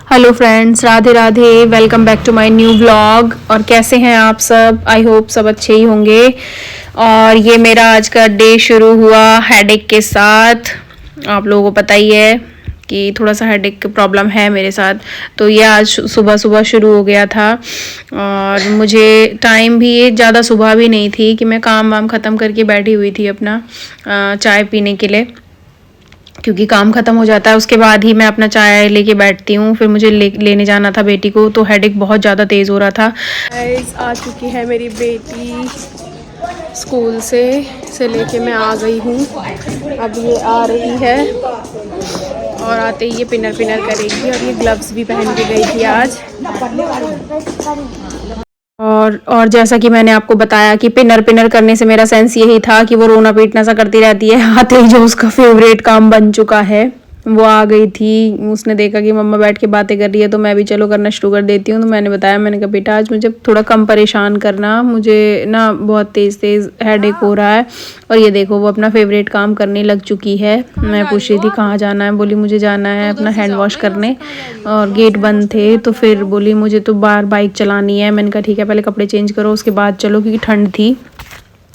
Hello friends, Radhe Radhe. Welcome back to my new vlog. और कैसे हैं आप सब? आई होप सब अच्छे ही होंगे। और ये मेरा आज का डे शुरू हुआ हेडेक के साथ। आप लोगों को पता ही है कि थोड़ा सा हेडेक की प्रॉब्लम है मेरे साथ। तो ये आज सुबह सुबह शुरू हो गया था और मुझे टाइम भी ज़्यादा सुबह भी नहीं थी कि मैं काम वाम ख़त्म करके बैठी हुई थी अपना चाय पीने के लिए, क्योंकि काम ख़त्म हो जाता है उसके बाद ही मैं अपना चाय लेके बैठती हूँ। फिर मुझे लेने जाना था बेटी को, तो हेडेक बहुत ज़्यादा तेज़ हो रहा था। आ चुकी है मेरी बेटी स्कूल से लेके मैं आ गई हूँ। अब ये आ रही है और आते ही ये पिनर पिनर करेगी। और ये ग्लव्स भी पहन के गई थी आज। और जैसा कि मैंने आपको बताया कि पिनर पिनर करने से मेरा सेंस यही था कि वो रोना पीटना सा करती रहती है। आते ही जो उसका फेवरेट काम बन चुका है, वो आ गई थी। उसने देखा कि मम्मा बैठ के बातें कर रही है, तो मैं भी चलो करना शुरू कर देती हूँ। तो मैंने बताया, मैंने कहा बेटा आज मुझे थोड़ा कम परेशान करना, मुझे ना बहुत तेज़ तेज़ हेडेक हो रहा है। और ये देखो वो अपना फेवरेट काम करने लग चुकी है। मैं पूछ रही थी कहाँ जाना है, बोली मुझे जाना है अपना हैंड वॉश करने। और गेट बंद थे तो फिर बोली मुझे तो बाहर बाइक चलानी है। मैंने कहा ठीक है, पहले कपड़े चेंज करो उसके बाद चलो, क्योंकि ठंड थी।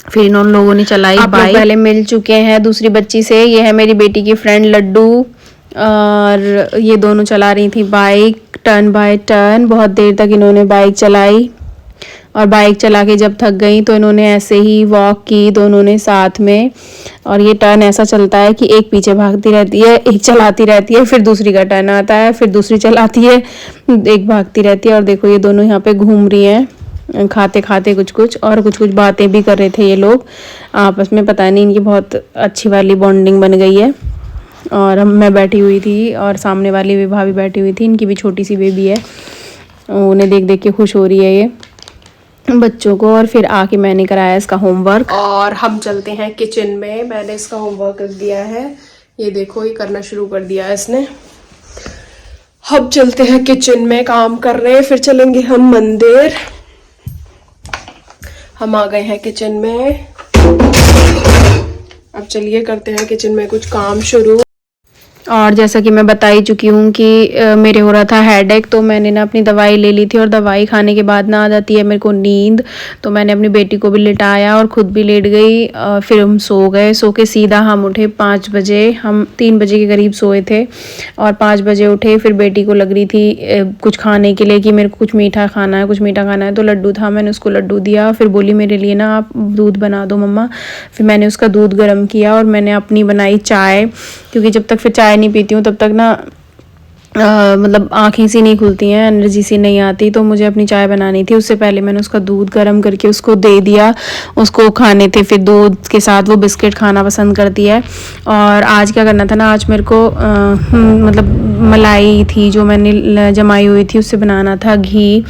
फिर इन लोगों ने चलाई बाइक। पहले मिल चुके हैं दूसरी बच्ची से। ये है मेरी बेटी की फ्रेंड लड्डू। और ये दोनों चला रही थी बाइक टर्न बाय टर्न। बहुत देर तक इन्होंने बाइक चलाई और बाइक चला के जब थक गई तो इन्होंने ऐसे ही वॉक की दोनों ने साथ में। और ये टर्न ऐसा चलता है कि एक पीछे भागती रहती है, एक चलाती रहती है, फिर दूसरी का टर्न आता है, फिर दूसरी चलाती है, एक भागती रहती है। और देखो ये दोनों यहाँ पे घूम रही हैं खाते खाते कुछ कुछ, और कुछ कुछ बातें भी कर रहे थे ये लोग आपस में। पता नहीं, इनकी बहुत अच्छी वाली बॉन्डिंग बन गई है। और मैं बैठी हुई थी और सामने वाली भी भाभी बैठी हुई थी, इनकी भी छोटी सी बेबी है। उन्हें देख देख के खुश हो रही है ये बच्चों को। और फिर आके मैंने कराया इसका होमवर्क और हम चलते हैं किचन में। मैंने इसका होमवर्क कर दिया है, ये देखो ये करना शुरू कर दिया है इसने। अब चलते हैं किचन में काम कर रहे हैं, फिर चलेंगे हम मंदिर। हम आ गए हैं किचन में। अब चलिए करते हैं किचन में कुछ काम शुरू। और जैसा कि मैं बता ही चुकी हूँ कि मेरे हो रहा था हेडेक, तो मैंने ना अपनी दवाई ले ली थी। और दवाई खाने के बाद ना आ जाती है मेरे को नींद। तो मैंने अपनी बेटी को भी लिटाया और ख़ुद भी लेट गई। फिर हम सो गए। सो के सीधा हम उठे 5 बजे। हम 3 बजे के करीब सोए थे और 5 बजे उठे। फिर बेटी को लग रही थी कुछ खाने के लिए कि मेरे को कुछ मीठा खाना है, कुछ मीठा खाना है। तो लड्डू था, मैंने उसको लड्डू दिया। फिर बोली मेरे लिए ना आप दूध बना दो मम्मा। फिर मैंने उसका दूध गर्म किया और मैंने अपनी बनाई चाय, क्योंकि जब तक फिर चाय नहीं पीती हूँ तब तक ना मतलब आँखें सी नहीं खुलती हैं, एनर्जी सी नहीं आती। तो मुझे अपनी चाय बनानी थी। उससे पहले मैंने उसका दूध गर्म करके उसको दे दिया। उसको खाने थे, फिर दूध के साथ वो बिस्किट खाना पसंद करती है। और आज क्या करना था ना, आज मेरे को मतलब मलाई थी जो मैंने जमाई हुई थी, उससे बनाना था घी।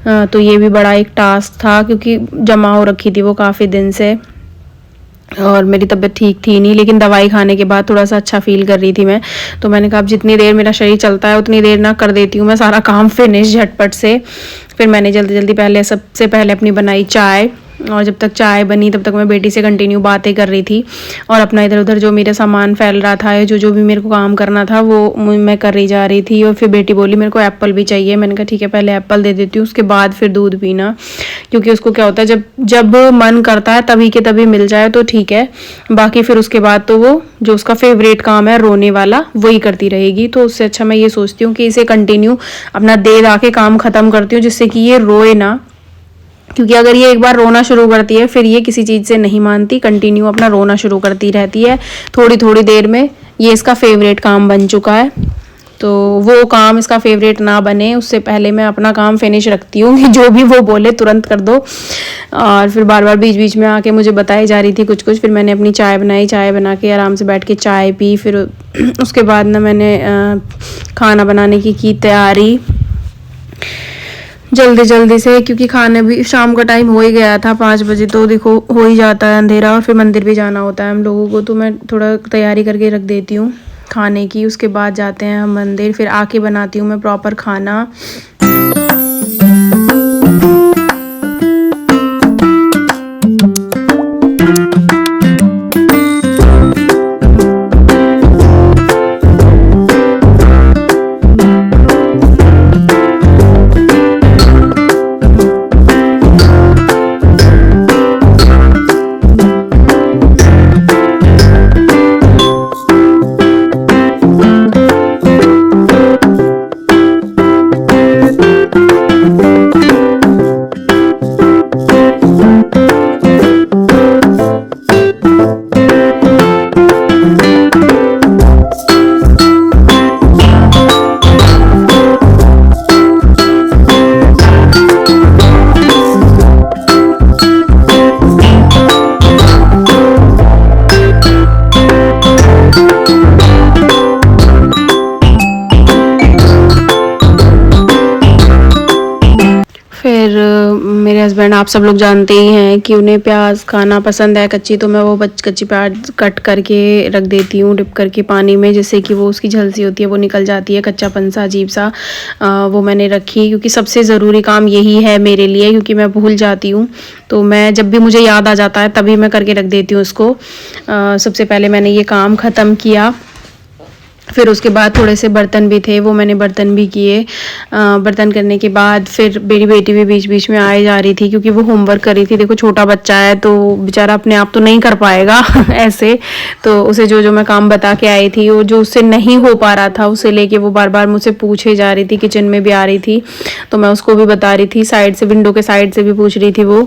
तो ये भी बड़ा एक टास्क था, क्योंकि जमा हो रखी थी वो काफ़ी दिन से और मेरी तबीयत ठीक थी नहीं। लेकिन दवाई खाने के बाद थोड़ा सा अच्छा फील कर रही थी मैं। तो मैंने कहा अब जितनी देर मेरा शरीर चलता है उतनी देर ना कर देती हूँ मैं सारा काम फिनिश झटपट से। फिर मैंने जल्दी जल्दी पहले सबसे पहले अपनी बनाई चाय। और जब तक चाय बनी तब तक मैं बेटी से कंटिन्यू बातें कर रही थी और अपना इधर उधर जो मेरा सामान फैल रहा था, जो जो भी मेरे को काम करना था वो मैं कर रही जा रही थी। और फिर बेटी बोली मेरे को एप्पल भी चाहिए। मैंने कहा ठीक है, पहले एप्पल दे देती हूँ, उसके बाद फिर दूध पीना। क्योंकि उसको क्या होता है, जब जब मन करता है तभी के तभी मिल जाए तो ठीक है, बाकी फिर उसके बाद तो वो जो उसका फेवरेट काम है रोने वाला वही करती रहेगी। तो उससे अच्छा मैं ये सोचती हूँ कि इसे कंटिन्यू अपना दे दा के काम ख़त्म करती हूँ, जिससे कि ये रोए ना। क्योंकि अगर ये एक बार रोना शुरू करती है फिर ये किसी चीज़ से नहीं मानती, कंटिन्यू अपना रोना शुरू करती रहती है थोड़ी थोड़ी देर में। ये इसका फेवरेट काम बन चुका है। तो वो काम इसका फेवरेट ना बने उससे पहले मैं अपना काम फिनिश रखती हूँ कि जो भी वो बोले तुरंत कर दो। और फिर बार बार बीच बीच में आके मुझे बताई जा रही थी कुछ कुछ। फिर मैंने अपनी चाय बनाई, चाय बना के आराम से बैठ के चाय पी। फिर उसके बाद ना मैंने खाना बनाने की तैयारी जल्दी जल्दी से, क्योंकि खाने भी शाम का टाइम हो ही गया था 5 बजे। तो देखो हो ही जाता है अंधेरा और फिर मंदिर भी जाना होता है हम लोगों को। तो मैं थोड़ा तैयारी करके रख देती हूँ खाने की। उसके बाद जाते हैं हम मंदिर, फिर आके बनाती हूँ मैं प्रॉपर खाना। फिर मेरे हस्बैंड, आप सब लोग जानते ही हैं कि उन्हें प्याज खाना पसंद है कच्ची, तो मैं वो कच्ची प्याज कट करके रख देती हूँ डिप करके पानी में, जिससे कि वो उसकी झलसी होती है वो निकल जाती है, कच्चापन सा अजीब सा वो मैंने रखी, क्योंकि सबसे ज़रूरी काम यही है मेरे लिए, क्योंकि मैं भूल जाती हूँ। तो मैं जब भी मुझे याद आ जाता है तभी मैं करके रख देती हूँ उसको। सबसे पहले मैंने ये काम ख़त्म किया। फिर उसके बाद थोड़े से बर्तन भी थे, वो मैंने बर्तन भी किए। बर्तन करने के बाद फिर मेरी बेटी भी बीच बीच में आए जा रही थी, क्योंकि वो होमवर्क कर रही थी। देखो छोटा बच्चा है तो बेचारा अपने आप तो नहीं कर पाएगा ऐसे, तो उसे जो जो मैं काम बता के आई थी, वो जो उससे नहीं हो पा रहा था उसे लेके वो बार बार मुझसे पूछे जा रही थी। किचन में भी आ रही थी तो मैं उसको भी बता रही थी, साइड से विंडो के साइड से भी पूछ रही थी वो,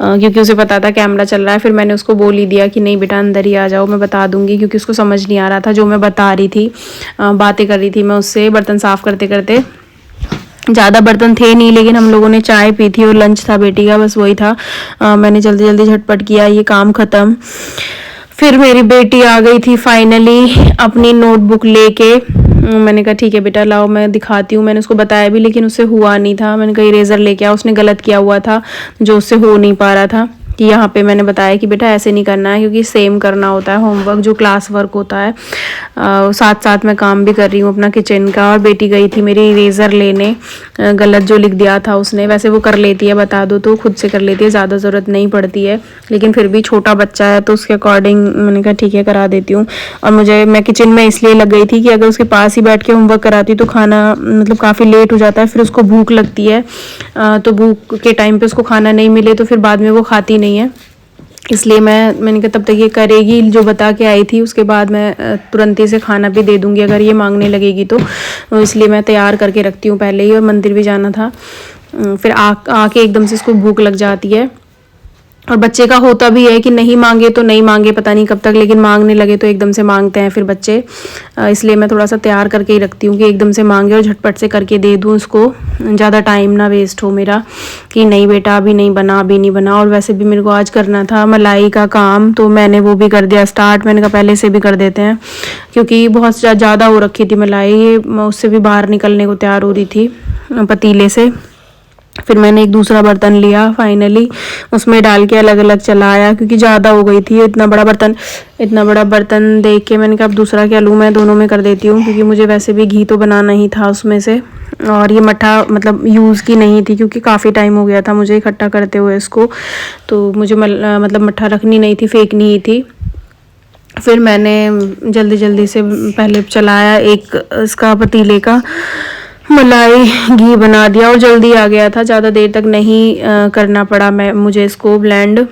क्योंकि उसे पता था कैमरा चल रहा है। फिर मैंने उसको बोल ही दिया कि नहीं बेटा अंदर ही आ जाओ, मैं बता दूंगी, क्योंकि उसको समझ नहीं आ रहा था जो मैं बता रही थी। बातें कर रही थी मैं उससे बर्तन साफ करते करते। ज़्यादा बर्तन थे नहीं, लेकिन हम लोगों ने चाय पी थी और लंच था बेटी का, बस वही था। मैंने जल्दी जल्दी झटपट किया ये काम ख़त्म। फिर मेरी बेटी आ गई थी फाइनली अपनी नोटबुक लेके। मैंने कहा ठीक है बेटा लाओ मैं दिखाती हूँ। मैंने उसको बताया भी लेकिन उससे हुआ नहीं था। मैंने कहा इरेज़र लेके आओ, उसने गलत किया हुआ था जो उससे हो नहीं पा रहा था। कि यहाँ पे मैंने बताया कि बेटा ऐसे नहीं करना है, क्योंकि सेम करना होता है होमवर्क जो क्लास वर्क होता है। साथ साथ मैं काम भी कर रही हूँ अपना किचन का। और बेटी गई थी मेरी इरेज़र लेने, गलत जो लिख दिया था उसने। वैसे वो कर लेती है, बता दो तो खुद से कर लेती है, ज़्यादा ज़रूरत नहीं पड़ती है, लेकिन फिर भी छोटा बच्चा है तो उसके अकॉर्डिंग मैंने कहा ठीक है करा देती हूँ। और मैं किचन में इसलिए लग गई थी कि अगर उसके पास ही बैठ के होमवर्क कराती तो खाना मतलब काफ़ी लेट हो जाता है, फिर उसको भूख लगती है। तो भूख के टाइम पे उसको खाना नहीं मिले तो फिर बाद में वो खाती नहीं है। इसलिए मैंने कहा तब तक ये करेगी जो बता के आई थी, उसके बाद मैं तुरंत ही से खाना भी दे दूंगी अगर ये मांगने लगेगी तो। इसलिए मैं तैयार करके रखती हूँ पहले ही। और मंदिर भी जाना था, फिर आके एकदम से इसको भूख लग जाती है। और बच्चे का होता भी है कि नहीं मांगे तो नहीं मांगे पता नहीं कब तक, लेकिन मांगने लगे तो एकदम से मांगते हैं फिर बच्चे। इसलिए मैं थोड़ा सा तैयार करके ही रखती हूँ कि एकदम से मांगे और झटपट से करके दे दूँ उसको, ज़्यादा टाइम ना वेस्ट हो मेरा कि नहीं बेटा अभी नहीं बना अभी नहीं बना। और वैसे भी मेरे को आज करना था मलाई का काम, तो मैंने वो भी कर दिया स्टार्ट। मैंने कहा पहले से भी कर देते हैं, क्योंकि बहुत ज़्यादा हो रखी थी मलाई, ये उससे भी बाहर निकलने को तैयार हो रही थी पतीले से। फिर मैंने एक दूसरा बर्तन लिया फाइनली, उसमें डाल के अलग अलग चलाया, क्योंकि ज़्यादा हो गई थी। इतना बड़ा बर्तन देख के मैंने कहा अब दूसरा क्या लूँ, मैं दोनों में कर देती हूँ, क्योंकि मुझे वैसे भी घी तो बनाना ही था उसमें से। और ये मट्ठा मतलब यूज़ की नहीं थी, क्योंकि काफ़ी टाइम हो गया था मुझे इकट्ठा करते हुए इसको, तो मुझे मतलब मट्ठा रखनी नहीं थी, फेंकनी ही थी। फिर मैंने जल्दी जल्दी से पहले चलाया एक इसका पतीले का, मलाई घी बना दिया और जल्दी आ गया था, ज़्यादा देर तक नहीं करना पड़ा मुझे इसको ब्लेंड।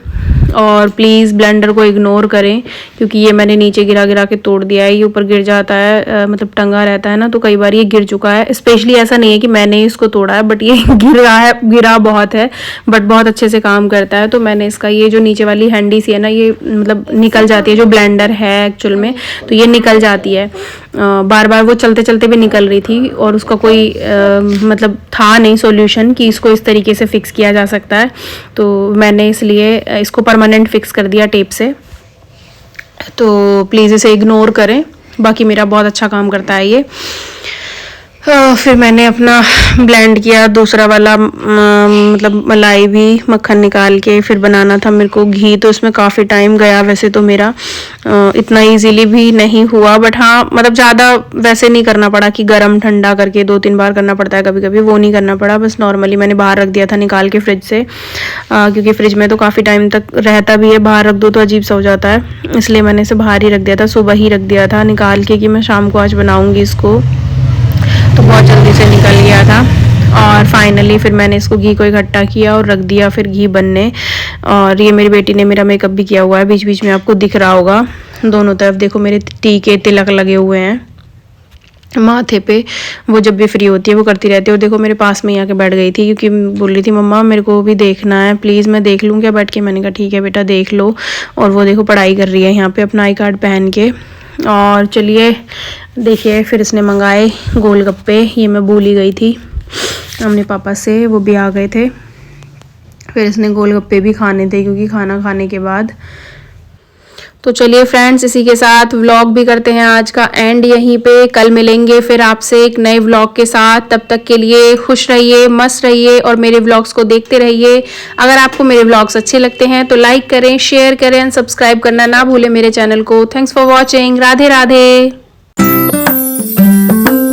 और प्लीज़ ब्लेंडर को इग्नोर करें, क्योंकि ये मैंने नीचे गिरा गिरा के तोड़ दिया है। ये ऊपर गिर जाता है, मतलब टंगा रहता है ना, तो कई बार ये गिर चुका है। स्पेशली ऐसा नहीं है कि मैंने ही इसको तोड़ा है, बट ये गिरा बहुत है, बट बहुत अच्छे से काम करता है। तो मैंने इसका ये जो नीचे वाली हैंडी सी है ना, ये मतलब निकल जाती है, जो ब्लेंडर है एक्चुअल में, तो ये निकल जाती है। बार बार वो चलते चलते भी निकल रही थी और उसका कोई मतलब था नहीं सॉल्यूशन कि इसको इस तरीके से फिक्स किया जा सकता है। तो मैंने इसलिए इसको परमानेंट फिक्स कर दिया टेप से। तो प्लीज़ इसे इग्नोर करें, बाकी मेरा बहुत अच्छा काम करता है ये। फिर मैंने अपना ब्लेंड किया दूसरा वाला, मतलब मलाई भी मक्खन निकाल के फिर बनाना था मेरे को घी, तो इसमें काफ़ी टाइम गया वैसे तो मेरा। इतना इजीली भी नहीं हुआ, बट हाँ मतलब ज़्यादा वैसे नहीं करना पड़ा कि गरम ठंडा करके 2-3 बार करना पड़ता है कभी कभी, वो नहीं करना पड़ा। बस नॉर्मली मैंने बाहर रख दिया था निकाल के फ्रिज से, क्योंकि फ्रिज में तो काफ़ी टाइम तक रहता भी है, बाहर रख दो तो अजीब सा हो जाता है, इसलिए मैंने इसे बाहर ही रख दिया था। सुबह ही रख दिया था निकाल के कि मैं शाम को आज बनाऊँगी इसको, तो बहुत जल्दी से निकल गया था। और फाइनली फिर मैंने इसको घी को इकट्ठा किया और रख दिया फिर घी बनने। और ये मेरी बेटी ने मेरा मेकअप भी किया हुआ है, बीच बीच में आपको दिख रहा होगा। दोनों तरफ देखो मेरे टीके तिलक लगे हुए हैं माथे पे, वो जब भी फ्री होती है वो करती रहती है। और देखो मेरे पास में ही आके बैठ गई थी, क्योंकि बोल रही थी मम्मा मेरे को भी देखना है प्लीज़, मैं देख लूँ क्या बैठ के। मैंने कहा ठीक है बेटा देख लो। और वो देखो पढ़ाई कर रही है यहाँ पे अपना आई कार्ड पहन के। और चलिए देखिए, फिर इसने मंगाए गोलगप्पे, ये मैं भूल ही गई थी अपने पापा से, वो भी आ गए थे। फिर इसने गोलगप्पे भी खाने थे, क्योंकि खाना खाने के बाद तो चलिए फ्रेंड्स, इसी के साथ व्लॉग भी करते हैं आज का एंड यहीं पे। कल मिलेंगे फिर आपसे एक नए व्लॉग के साथ। तब तक के लिए खुश रहिए, मस्त रहिए और मेरे व्लॉग्स को देखते रहिए। अगर आपको मेरे व्लॉग्स अच्छे लगते हैं तो लाइक करें, शेयर करें, सब्सक्राइब करना ना भूलें मेरे चैनल को। Thanks for watching. Radhe Radhe.